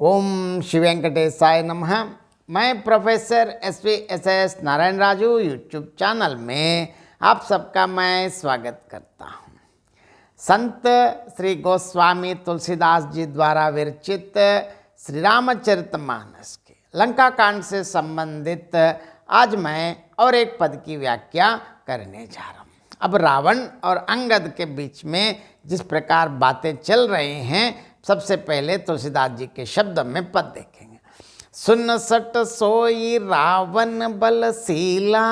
ओम श्री वेंकटेशाय नमः। मैं professor S Narayan Raju YouTube channel में आप सबका मैं स्वागत करता हूँ। संत श्री गोस्वामी तुलसीदास जी द्वारा विरचित श्री रामचरितमानस के लंका कांड से संबंधित आज मैं और एक पद की व्याख्या करने जा रहा हूँ। अब रावण और अंगद के बीच में जिस प्रकार बातें चल रही हैं, सबसे पहले तुलसीदास जी के शब्द में पद देखेंगे। सुन सट सोई रावण बलशीला,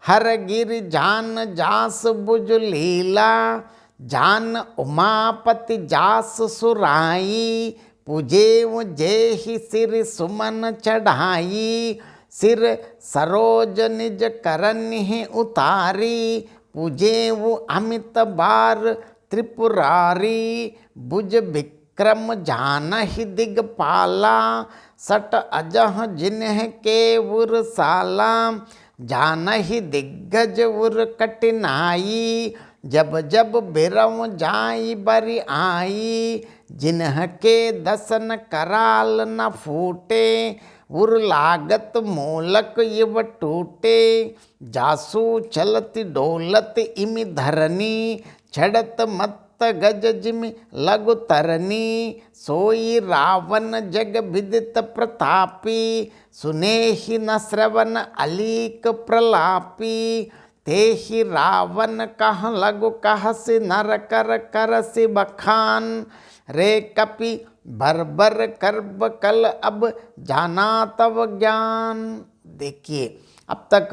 हर गिर जान जास बुझ लीला, जान उमापति जास सुराई, पूजे जेहि सिर सुमन चढ़ाई, सिर सरोज निज करन्हि उतारी, पूजे वो अमित बार त्रिपुरारी, बुझ विक्रम जानहि दिगपाला, सट अजह जिन्ह के उर साला, जानहि दिग्गज उर कठिनाई, जब जब बिरव जाई बरि आई, जिन्ह के दसन कराल न फूटे, उर लागत मोलक इव टूटे, जासु चलत डोलत इमि धरनी, छड़त मत गज जिमि लगु तरनी, सोई रावण जग विदित प्रतापी, सुने ही न श्रवण अलीक प्रलापी, ते ही रावण कह लगु कहसि नर कर करसि बखान, रे कपि बर्बर कर्ब कल अब जाना तव ज्ञान। देखिए, अब तक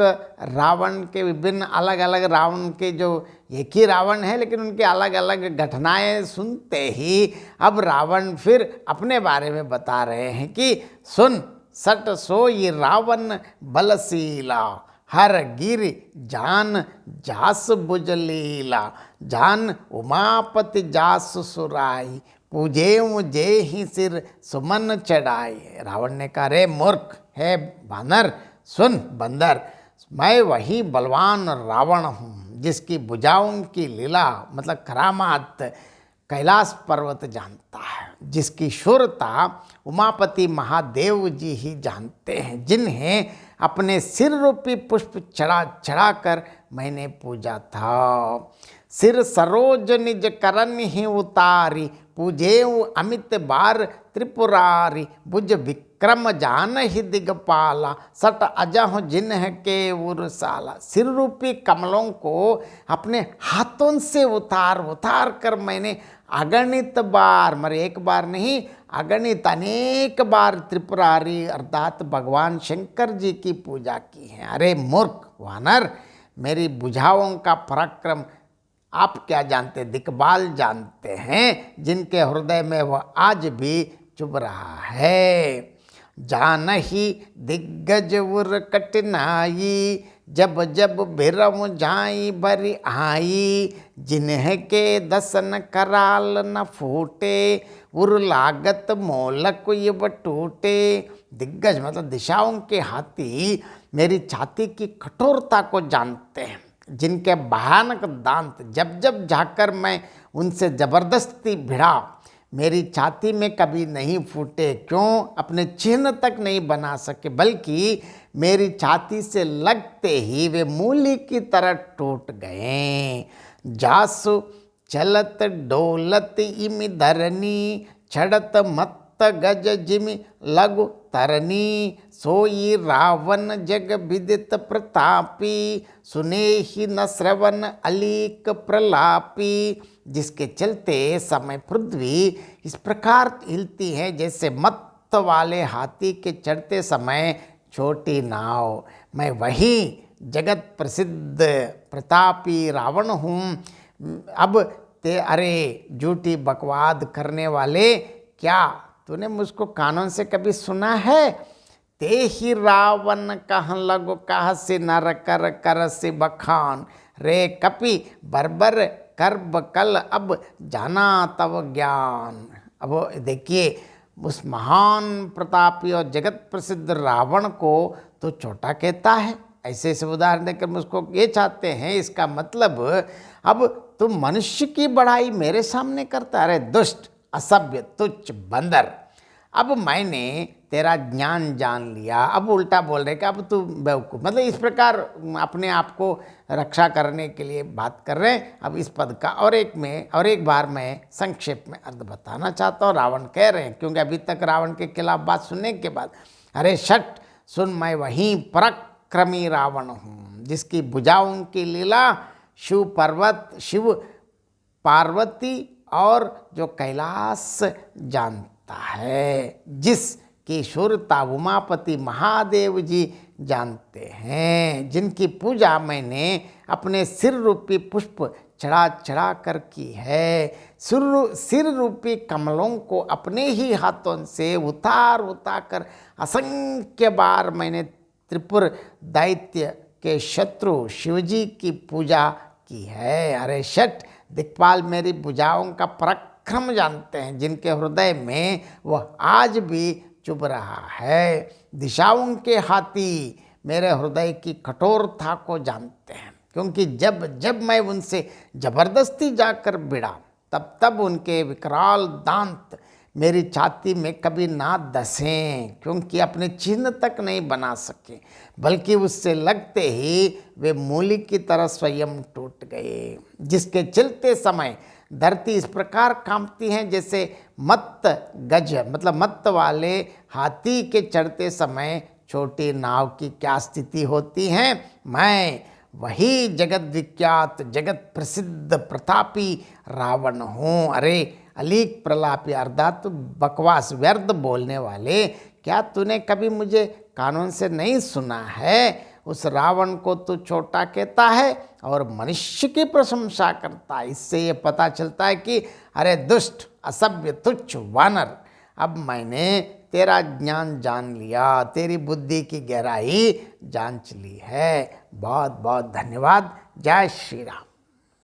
रावण के विभिन्न अलग अलग रावण के जो एक ही रावण है लेकिन उनकी अलग अलग घटनाएं सुनते ही अब रावण फिर अपने बारे में बता रहे हैं कि सुन सट सोई रावण बलशीला, हर गिर जान जास बुझ लीला, जान उमापति जास सुराई, पूजे जे ही सिर सुमन चढ़ाई। रावण ने कहा, रे मूर्ख, है बानर, सुन बंदर, मैं वही बलवान रावण हूँ जिसकी भुजाओं की लीला मतलब करामात कैलाश पर्वत जानता है, जिसकी शूरता उमापति महादेव जी ही जानते हैं, जिन्हें अपने सिर रूपी पुष्प चढ़ाकर मैंने पूजा था। सिर सरोज निज करन ही उतारी, पूजेऊ अमित बार त्रिपुरारी, बुझ विक्रम जान ही दिगपाला, सट अजह जिन्ह के उरसाला। सिर रूपी कमलों को अपने हाथों से उतार कर मैंने अगणित बार, मरे एक बार नहीं अगणित अनेक बार त्रिपुरारी अर्थात भगवान शंकर जी की पूजा की है। अरे मूर्ख वानर, मेरी भुजाओं का पराक्रम आप क्या जानते, दिक्पाल जानते हैं, जिनके हृदय में वह आज भी चुभ रहा है। जानहि दिग्गज उर कठिनाई, जब जब बिरव जाई बरि आई, जिन्ह के दसन कराल न फूटे, उर लागत मोलक इव टूटे। दिग्गज मतलब दिशाओं के हाथी मेरी छाती की कठोरता को जानते हैं, जिनके भयानक दांत जब जब जाकर मैं उनसे जबरदस्ती भिड़ा मेरी छाती में कभी नहीं फूटे। क्यों? अपने चिन्ह तक नहीं बना सके, बल्कि मेरी छाती से लगते ही वे मूली की तरह टूट गए। जासु चलत डोलत इमि धरनी, छड़त मत गज जिमि लगु तरनी, सोई रावण जग विदित प्रतापी, सुने ही न श्रवण अलीक प्रलापी। जिसके चलते समय पृथ्वी इस प्रकार हिलती है जैसे मत्त वाले हाथी के चढ़ते समय छोटी नाव। मैं वही जगत प्रसिद्ध प्रतापी रावण हूँ। अब ते अरे झूठी बकवाद करने वाले, क्या तूने मुझको कानों से कभी सुना है? ते ही रावण कह लगो कहसि नर कर करसि बखान, रे कपि बर्बर कर्ब कल अब जाना तव ज्ञान। अब देखिए, उस महान प्रतापी और जगत प्रसिद्ध रावण को तो छोटा कहता है। ऐसे ऐसे उदाहरण देकर मुझको ये चाहते हैं, इसका मतलब अब तुम मनुष्य की बड़ाई मेरे सामने करता है। अरे दुष्ट, असभ्य, तुच्छ, बंदर, अब मैंने तेरा ज्ञान जान लिया। अब उल्टा बोल रहे कि अब तू बेवकूफ़, मतलब इस प्रकार अपने आप को रक्षा करने के लिए बात कर रहे हैं। अब इस पद का और एक बार मैं संक्षेप में अर्थ बताना चाहता हूँ। रावण कह रहे हैं, क्योंकि अभी तक रावण के खिलाफ बात सुनने के बाद, अरे शट सुन, मैं वही पराक्रमी रावण हूँ जिसकी भुजाओं की लीला शिव पार्वती और जो कैलाश जानता है, जिसकी शूरता उमापति महादेव जी जानते हैं, जिनकी पूजा मैंने अपने सिर रूपी पुष्प चढ़ा चढ़ा कर की है, सिर रूपी कमलों को अपने ही हाथों से उतार कर असंख्य बार मैंने त्रिपुर दैत्य के शत्रु शिवजी की पूजा की है। अरे शट दिक्पाल मेरी भुजाओं का पराक्रम जानते हैं, जिनके हृदय में वह आज भी चुभ रहा है। दिशाओं के हाथी मेरे हृदय की कठोरता को जानते हैं, क्योंकि जब मैं उनसे जबरदस्ती जाकर भिड़ा, तब उनके विकराल दांत मेरी छाती में कभी ना धंसें, क्योंकि अपने चिन्ह तक नहीं बना सके, बल्कि उससे लगते ही वे मूली की तरह स्वयं टूट गए, जिसके चलते समय धरती इस प्रकार कांपती है जैसे मत्त गज, मतलब मत्त वाले हाथी के चढ़ते समय छोटी नाव की क्या स्थिति होती है। मैं वही जगत विख्यात जगत प्रसिद्ध प्रतापी रावण हूँ। अरे अलीक प्रलापी अर्थात बकवास व्यर्थ बोलने वाले, क्या तूने कभी मुझे कानून से नहीं सुना है? उस रावण को तू छोटा कहता है और मनुष्य की प्रशंसा करता है। इससे ये पता चलता है कि अरे दुष्ट असभ्य तुच्छ वानर, अब मैंने तेरा ज्ञान जान लिया, तेरी बुद्धि की गहराई जांच ली है। बहुत बहुत धन्यवाद। जय श्री राम।